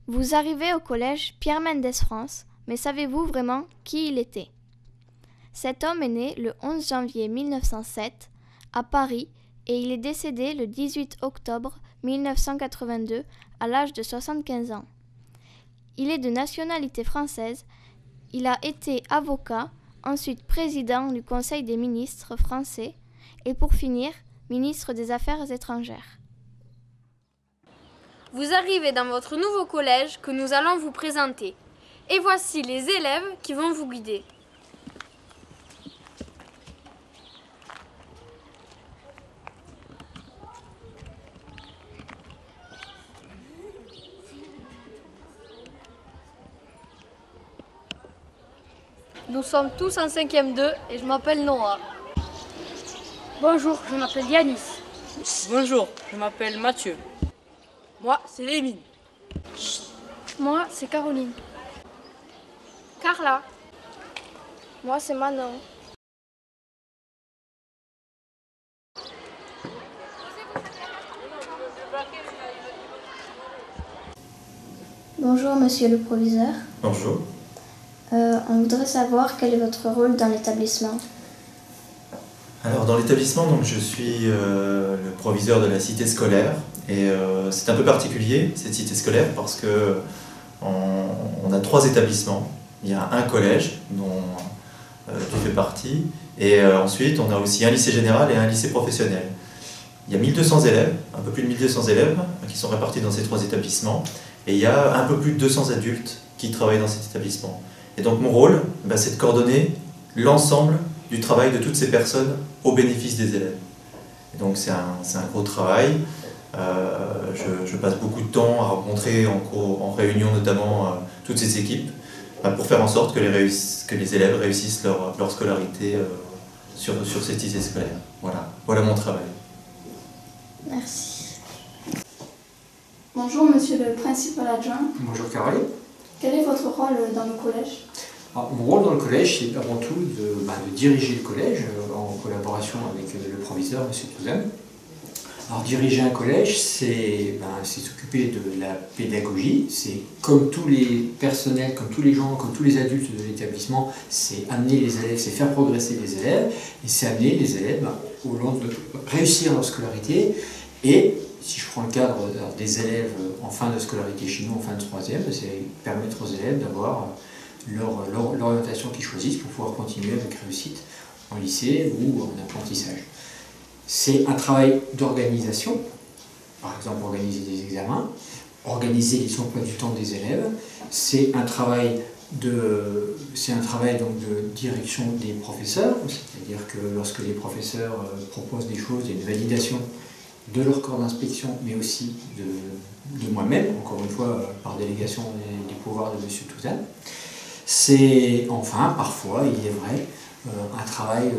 Vous arrivez au collège Pierre Mendès France, mais savez-vous vraiment qui il était? Cet homme est né le 11 janvier 1907 à Paris et il est décédé le 18 octobre 1982 à l'âge de 75 ans. Il est de nationalité française, il a été avocat, ensuite président du Conseil des ministres français et pour finir, ministre des Affaires étrangères. Vous arrivez dans votre nouveau collège que nous allons vous présenter. Et voici les élèves qui vont vous guider. Nous sommes tous en 5e 2 et je m'appelle Noah. Bonjour, je m'appelle Yanis. Bonjour, je m'appelle Mathieu. Moi, c'est Lémine. Moi, c'est Caroline. Carla. Moi, c'est Manon. Bonjour monsieur le proviseur. Bonjour. On voudrait savoir quel est votre rôle dans l'établissement. Alors dans l'établissement, donc, je suis le proviseur de la cité scolaire et c'est un peu particulier cette cité scolaire parce que on a 3 établissements. Il y a un collège dont tu fais partie et ensuite on a aussi un lycée général et un lycée professionnel. Il y a 1200 élèves, un peu plus de 1200 élèves qui sont répartis dans ces 3 établissements et il y a un peu plus de 200 adultes qui travaillent dans cet établissement. Et donc mon rôle, c'est de coordonner l'ensemble du travail de toutes ces personnes au bénéfice des élèves. Et donc c'est un gros travail. Je passe beaucoup de temps à rencontrer en réunion notamment toutes ces équipes pour faire en sorte que les élèves réussissent leur scolarité sur cette cité scolaire. Voilà mon travail. Merci. Bonjour monsieur le principal adjoint. Bonjour Caroline. Quel est votre rôle dans le collège? Alors, mon rôle dans le collège, c'est avant tout de diriger le collège en collaboration avec le proviseur, M. Touzane. Alors diriger un collège, c'est s'occuper de la pédagogie, c'est comme tous les personnels, comme tous les gens, comme tous les adultes de l'établissement, c'est amener les élèves, c'est faire progresser les élèves, et c'est amener les élèves au long de réussir leur scolarité. Et si je prends le cadre des élèves en fin de scolarité chez nous, en fin de 3e, c'est permettre aux élèves d'avoir l'orientation qu'ils choisissent pour pouvoir continuer avec réussite en lycée ou en apprentissage. C'est un travail d'organisation, par exemple organiser des examens, organiser les emplois du temps des élèves, c'est un travail de direction des professeurs, c'est-à-dire que lorsque les professeurs proposent des choses, il y a une validation de leur corps d'inspection, mais aussi de moi-même, encore une fois par délégation des pouvoirs de M. Touzane. C'est enfin, parfois, il est vrai, un travail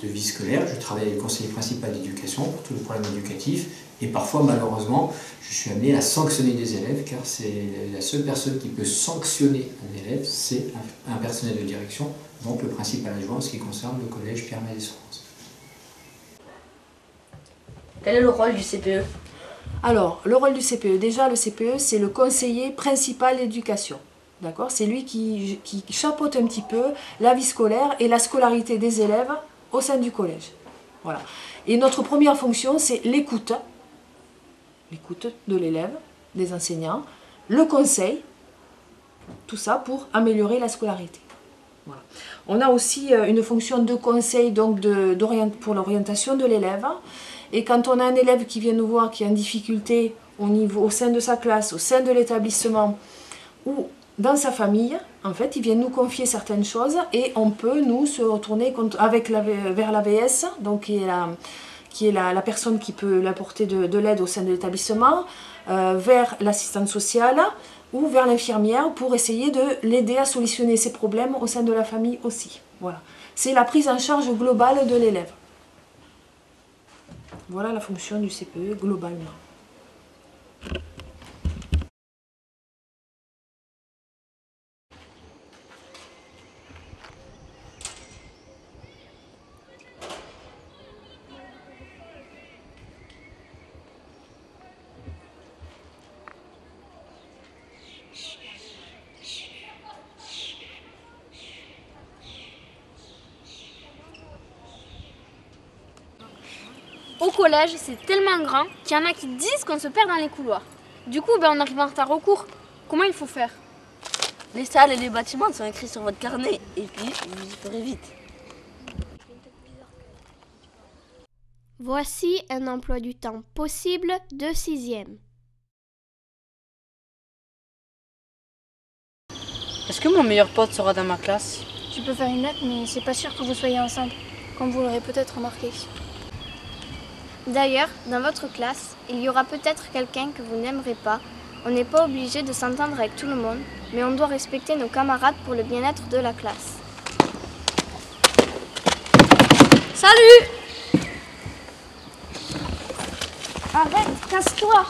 de vie scolaire. Je travaille avec le conseiller principal d'éducation pour tous les problèmes éducatifs et parfois, malheureusement, je suis amené à sanctionner des élèves car c'est la seule personne qui peut sanctionner un élève, c'est un personnel de direction, donc le principal adjoint en ce qui concerne le collège Pierre Mendès France. Quel est le rôle du CPE? Alors, le rôle du CPE, déjà le CPE, c'est le conseiller principal d'éducation. D'accord? C'est lui qui chapeaute un petit peu la vie scolaire et la scolarité des élèves au sein du collège. Voilà. Et notre première fonction, c'est l'écoute de l'élève, des enseignants, le conseil, tout ça pour améliorer la scolarité. Voilà. On a aussi une fonction de conseil donc pour l'orientation de l'élève. Et quand on a un élève qui vient nous voir, qui est en difficulté au sein de sa classe, au sein de l'établissement ou dans sa famille, en fait, il vient nous confier certaines choses et on peut nous se retourner vers l'AVS, donc qui est la personne qui peut l'apporter de l'aide au sein de l'établissement, vers l'assistante sociale ou vers l'infirmière pour essayer de l'aider à solutionner ses problèmes au sein de la famille aussi. Voilà. C'est la prise en charge globale de l'élève. Voilà la fonction du CPE globalement. Au collège, c'est tellement grand qu'il y en a qui disent qu'on se perd dans les couloirs. Du coup, on arrive en retard au cours. Comment il faut faire? Les salles et les bâtiments sont écrits sur votre carnet et puis vous y ferez vite. Voici un emploi du temps possible de 6e. Est-ce que mon meilleur pote sera dans ma classe? Tu peux faire une lettre, mais c'est pas sûr que vous soyez ensemble, comme vous l'aurez peut-être remarqué. D'ailleurs, dans votre classe, il y aura peut-être quelqu'un que vous n'aimerez pas. On n'est pas obligé de s'entendre avec tout le monde, mais on doit respecter nos camarades pour le bien-être de la classe. Salut! Arrête, casse-toi!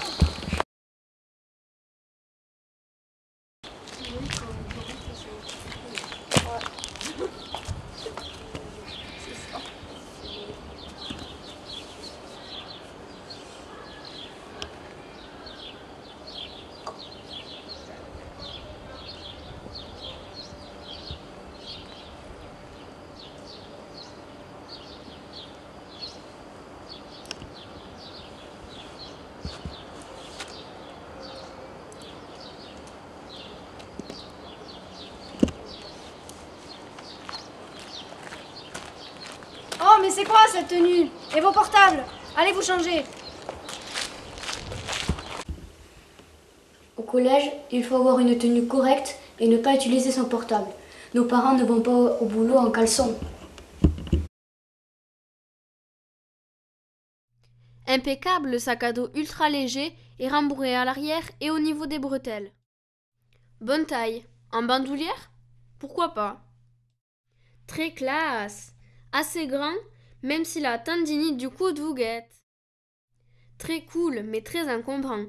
Oh, mais c'est quoi cette tenue? Et vos portables? Allez vous changer. Au collège, il faut avoir une tenue correcte et ne pas utiliser son portable. Nos parents ne vont pas au boulot en caleçon. Impeccable, le sac à dos ultra léger et rembourré à l'arrière et au niveau des bretelles. Bonne taille. En bandoulière? Pourquoi pas? Très classe. Assez grand, même si la tendinite du coude vous guette. Très cool, mais très encombrant.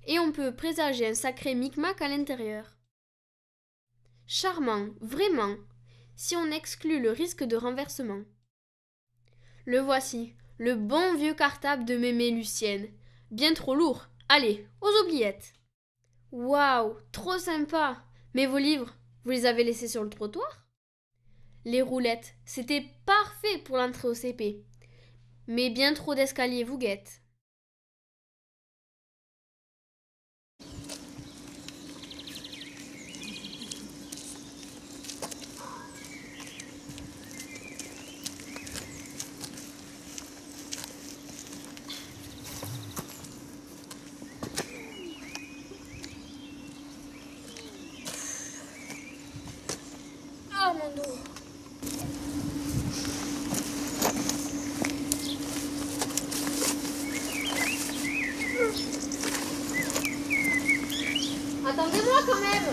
Et on peut présager un sacré micmac à l'intérieur. Charmant, vraiment, si on exclut le risque de renversement. Le voici, le bon vieux cartable de mémé Lucienne. Bien trop lourd. Allez, aux oubliettes. Waouh, trop sympa. Mais vos livres, vous les avez laissés sur le trottoir? Les roulettes, c'était parfait pour l'entrée au CP. Mais bien trop d'escaliers vous guettent. Ah, mon dos. Attendez-moi quand même.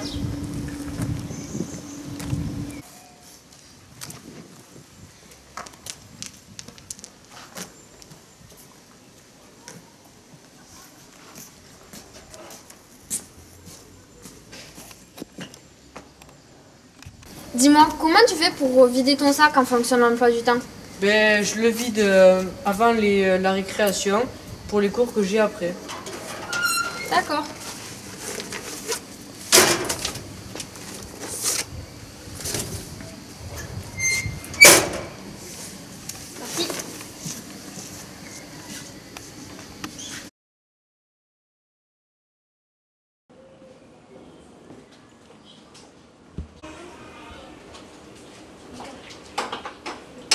Dis-moi, comment tu fais pour vider ton sac en fonction de l'emploi du temps? Ben, je le vide avant la récréation pour les cours que j'ai après. D'accord. Merci.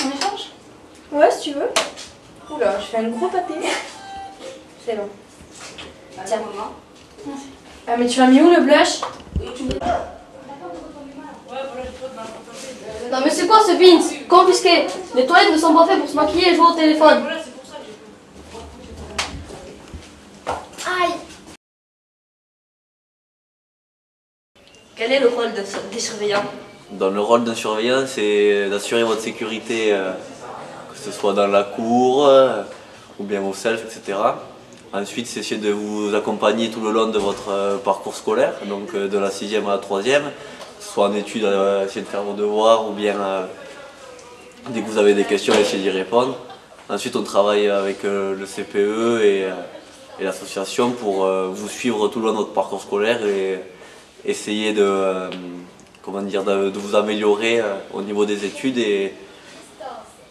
On échange? Ouais, si tu veux. Oula, je fais un gros pâté. C'est long. Tiens, maman. Ah, mais tu l'as mis où le blush? Non mais c'est quoi ce pins? Confisqué. Les toilettes ne sont pas faites pour se maquiller et jouer au téléphone. Aïe. Quel est le rôle des surveillants? Dans le rôle d'un surveillant, c'est d'assurer votre sécurité, que ce soit dans la cour ou bien au self, etc. Ensuite, c'est essayer de vous accompagner tout le long de votre parcours scolaire, donc de la 6e à la 3e, que ce soit en études, essayer de faire vos devoirs ou bien dès que vous avez des questions, essayer d'y répondre. Ensuite, on travaille avec le CPE et l'association pour vous suivre tout le long de votre parcours scolaire et essayer de vous améliorer au niveau des études et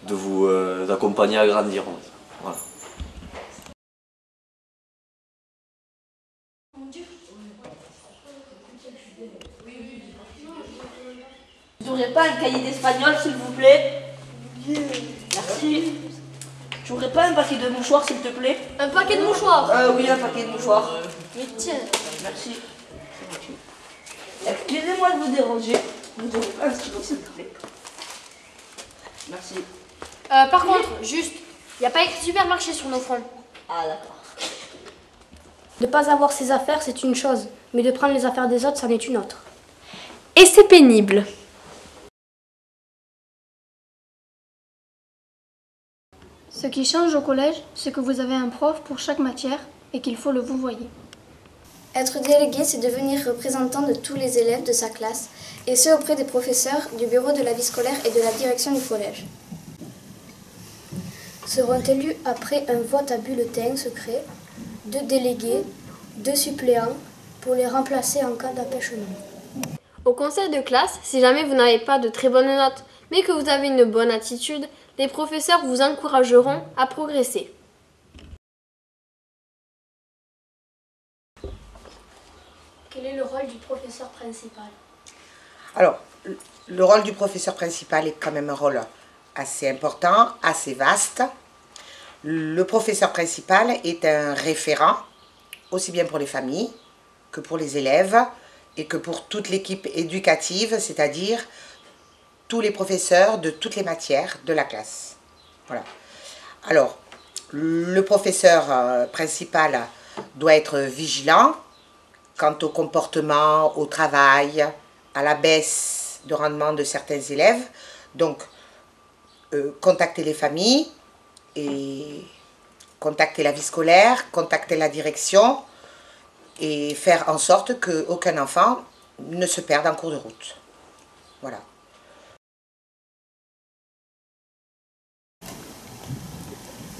de vous accompagner à grandir. Voilà. Vous n'aurez pas un cahier d'espagnol, s'il vous plaît? Merci. Tu n'aurais pas un paquet de mouchoirs, s'il te plaît? Un paquet de mouchoirs? Oui, un paquet de mouchoirs. Mais tiens. Merci. Excusez-moi de vous déranger. Vous n'aurez pas un stylo, s'il te plaît? Merci. Par contre, juste, il n'y a pas écrit supermarché sur nos fronts. Ah, d'accord. De ne pas avoir ses affaires, c'est une chose, mais de prendre les affaires des autres, c'en est une autre. Et c'est pénible. Ce qui change au collège, c'est que vous avez un prof pour chaque matière et qu'il faut le vouvoyer. Être délégué, c'est devenir représentant de tous les élèves de sa classe, et ce auprès des professeurs, du bureau de la vie scolaire et de la direction du collège. Seront élus après un vote à bulletin secret 2 délégués, 2 suppléants pour les remplacer en cas d'empêchement. Au conseil de classe, si jamais vous n'avez pas de très bonnes notes, mais que vous avez une bonne attitude, les professeurs vous encourageront à progresser. Quel est le rôle du professeur principal? Alors, le rôle du professeur principal est quand même un rôle assez important, assez vaste. Le professeur principal est un référent, aussi bien pour les familles que pour les élèves et que pour toute l'équipe éducative, c'est-à-dire tous les professeurs de toutes les matières de la classe. Voilà. Alors, le professeur principal doit être vigilant quant au comportement, au travail, à la baisse de rendement de certains élèves. Donc, contacter les familles et contacter la vie scolaire, contacter la direction et faire en sorte qu'aucun enfant ne se perde en cours de route. Voilà.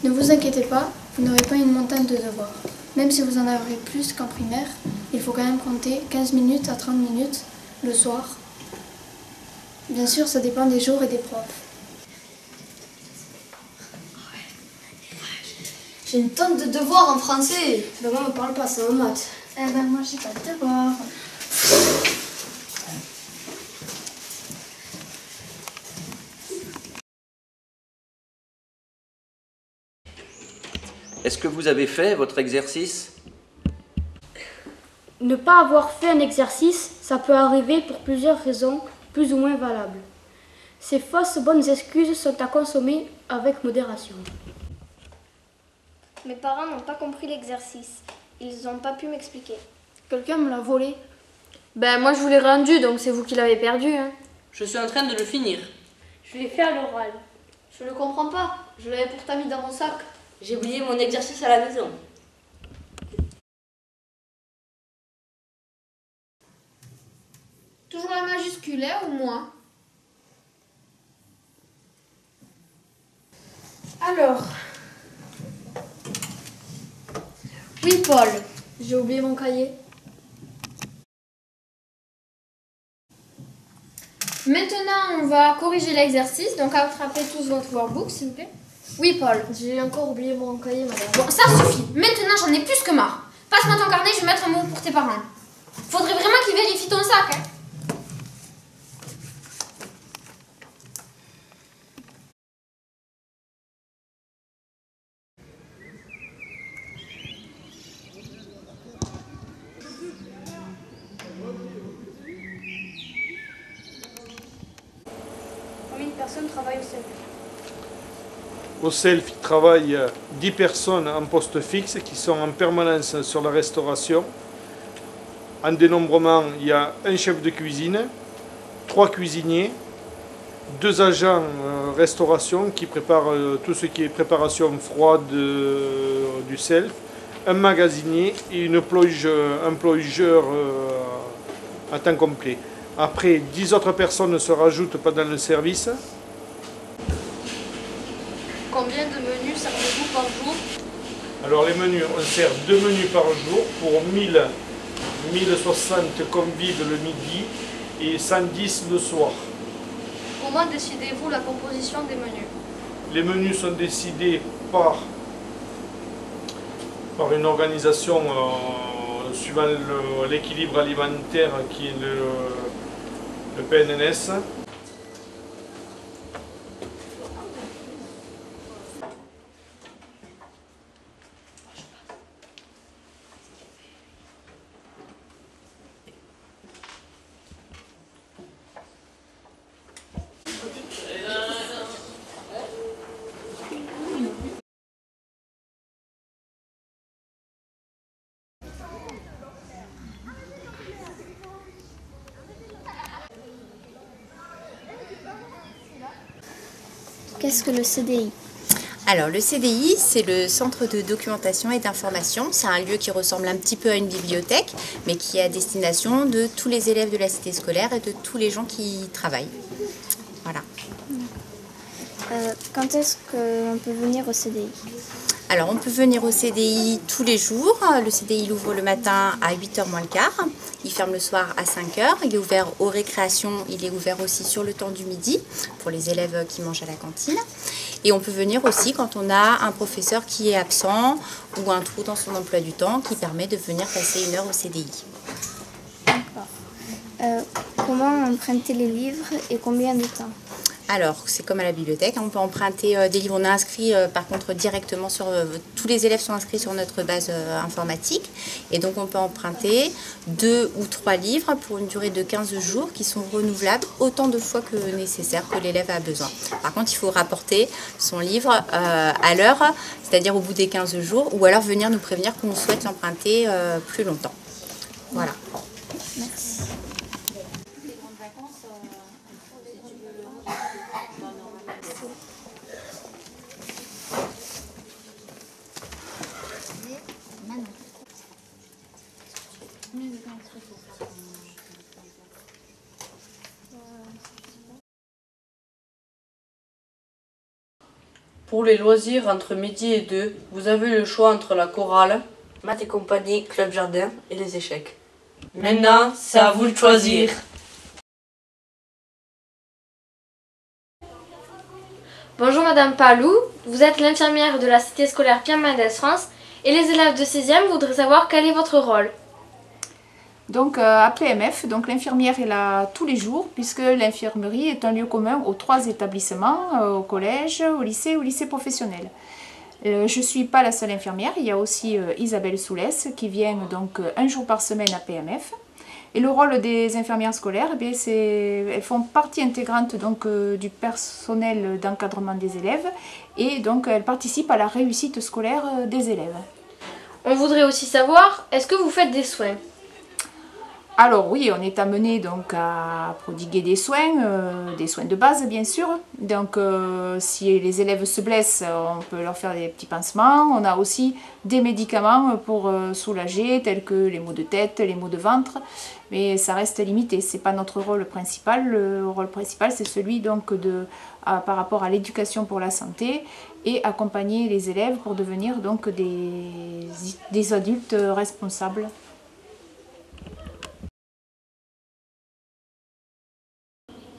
Ne vous inquiétez pas, vous n'aurez pas une montagne de devoirs. Même si vous en aurez plus qu'en primaire, il faut quand même compter 15 minutes à 30 minutes le soir. Bien sûr, ça dépend des jours et des profs. J'ai une tonne de devoirs en français. Ben moi, on me parle pas, c'est en maths. Eh ben moi, j'ai pas de devoirs. Est-ce que vous avez fait votre exercice? Ne pas avoir fait un exercice, ça peut arriver pour plusieurs raisons, plus ou moins valables. Ces fausses bonnes excuses sont à consommer avec modération. Mes parents n'ont pas compris l'exercice. Ils n'ont pas pu m'expliquer. Quelqu'un me l'a volé. Ben moi je vous l'ai rendu, donc c'est vous qui l'avez perdu. Hein. Je suis en train de le finir. Je vais faire l'oral. Je le comprends pas, je l'avais pourtant mis dans mon sac. J'ai oublié mon exercice à la maison. Toujours la majuscule, hein, ou moins? Alors. Oui, Paul. J'ai oublié mon cahier. Maintenant, on va corriger l'exercice. Donc, attrapez tous votre workbook, s'il vous plaît. Oui, Paul. J'ai encore oublié mon cahier, madame. Bon, ça suffit. Maintenant, j'en ai plus que marre. Passe-moi ton carnet, je vais mettre un mot pour tes parents. Faudrait vraiment qu'ils vérifient ton sac, hein. Combien de personnes travaillent au CELF? Au CELF, il travaille 10 personnes en poste fixe qui sont en permanence sur la restauration. En dénombrement, il y a un chef de cuisine, 3 cuisiniers, 2 agents restauration qui préparent tout ce qui est préparation froide du CELF, un magasinier et un plongeur à temps complet. Après, 10 autres personnes se rajoutent pendant le service. Combien de menus servez-vous par jour? Alors les menus, on sert 2 menus par jour pour 1060 convives le midi et 110 le soir. Comment décidez-vous la composition des menus? Les menus sont décidés par une organisation suivant l'équilibre alimentaire qui est le PNNS. Qu'est-ce que le CDI? Alors le CDI, c'est le centre de documentation et d'information. C'est un lieu qui ressemble un petit peu à une bibliothèque, mais qui est à destination de tous les élèves de la cité scolaire et de tous les gens qui y travaillent. Voilà. Quand est-ce qu'on peut venir au CDI? Alors on peut venir au CDI tous les jours. Le CDI il ouvre le matin à 8h moins le quart. Il ferme le soir à 5h. Il est ouvert aux récréations. Il est ouvert aussi sur le temps du midi pour les élèves qui mangent à la cantine. Et on peut venir aussi quand on a un professeur qui est absent ou un trou dans son emploi du temps qui permet de venir passer 1 heure au CDI. D'accord. Comment emprunter les livres et combien de temps? Alors, c'est comme à la bibliothèque, on peut emprunter des livres. On a inscrit par contre directement sur... tous les élèves sont inscrits sur notre base informatique. Et donc on peut emprunter 2 ou 3 livres pour une durée de 15 jours qui sont renouvelables autant de fois que nécessaire que l'élève a besoin. Par contre, il faut rapporter son livre à l'heure, c'est-à-dire au bout des 15 jours, ou alors venir nous prévenir qu'on souhaite l'emprunter plus longtemps. Voilà. Merci. Pour les loisirs, entre midi et 2, vous avez le choix entre la chorale, maths et compagnie, club jardin et les échecs. Maintenant, c'est à vous de choisir. Bonjour Madame Palou, vous êtes l'infirmière de la cité scolaire Pierre Mendès France et les élèves de 6e voudraient savoir quel est votre rôle. Donc à PMF, donc l'infirmière est là tous les jours puisque l'infirmerie est un lieu commun aux 3 établissements, au collège, au lycée professionnel. Je ne suis pas la seule infirmière, il y a aussi Isabelle Soulès qui vient donc 1 jour par semaine à PMF. Et le rôle des infirmières scolaires, elles font partie intégrante donc, du personnel d'encadrement des élèves et donc elles participent à la réussite scolaire des élèves. On voudrait aussi savoir, est-ce que vous faites des soins? Alors oui, on est amené donc à prodiguer des soins de base bien sûr. Donc si les élèves se blessent, on peut leur faire des petits pansements. On a aussi des médicaments pour soulager, tels que les maux de tête, les maux de ventre. Mais ça reste limité, c'est pas notre rôle principal. Le rôle principal c'est celui donc par rapport à l'éducation pour la santé et accompagner les élèves pour devenir donc des adultes responsables.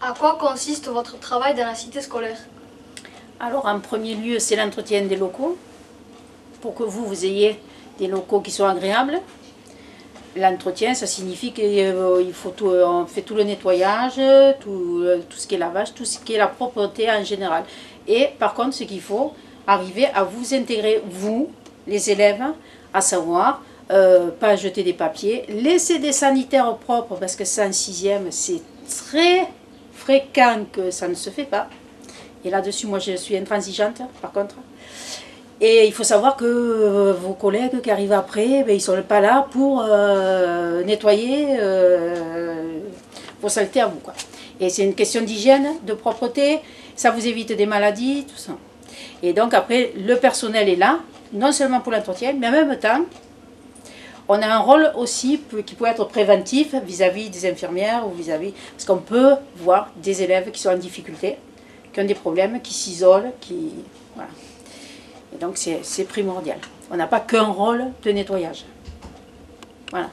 À quoi consiste votre travail dans la cité scolaire? Alors en premier lieu, c'est l'entretien des locaux, pour que vous ayez des locaux qui sont agréables. L'entretien, ça signifie qu'on fait tout le nettoyage, tout ce qui est lavage, tout ce qui est la propreté en général. Et par contre, ce qu'il faut, arriver à vous intégrer, vous, les élèves, à savoir, pas jeter des papiers, laisser des sanitaires propres, parce que ça en 6e, c'est très fréquent que ça ne se fait pas. Et là-dessus, moi, je suis intransigeante, par contre. Et il faut savoir que vos collègues qui arrivent après, ils ne sont pas là pour nettoyer vos saletés à vous, quoi. Et c'est une question d'hygiène, de propreté, ça vous évite des maladies, tout ça. Et donc après, le personnel est là, non seulement pour l'entretien, mais en même temps, on a un rôle aussi qui peut être préventif vis-à-vis des infirmières ou vis-à-vis... Parce qu'on peut voir des élèves qui sont en difficulté, qui ont des problèmes, qui s'isolent, qui... Voilà. Et donc c'est primordial. On n'a pas qu'un rôle de nettoyage. Voilà.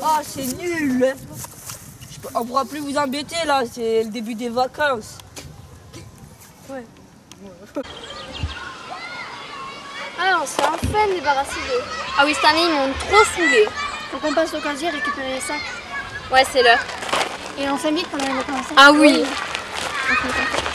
Ah, c'est nul! On pourra plus vous embêter là, c'est le début des vacances. Ouais. Ah, on s'est enfin débarrassé d'eux. Ah oui, cette année, ils m'ont trop saoulé. Faut qu'on passe au casier récupérer les sacs. Ouais, c'est l'heure. Et on s'invite pendant les vacances. Ah oui. Ok.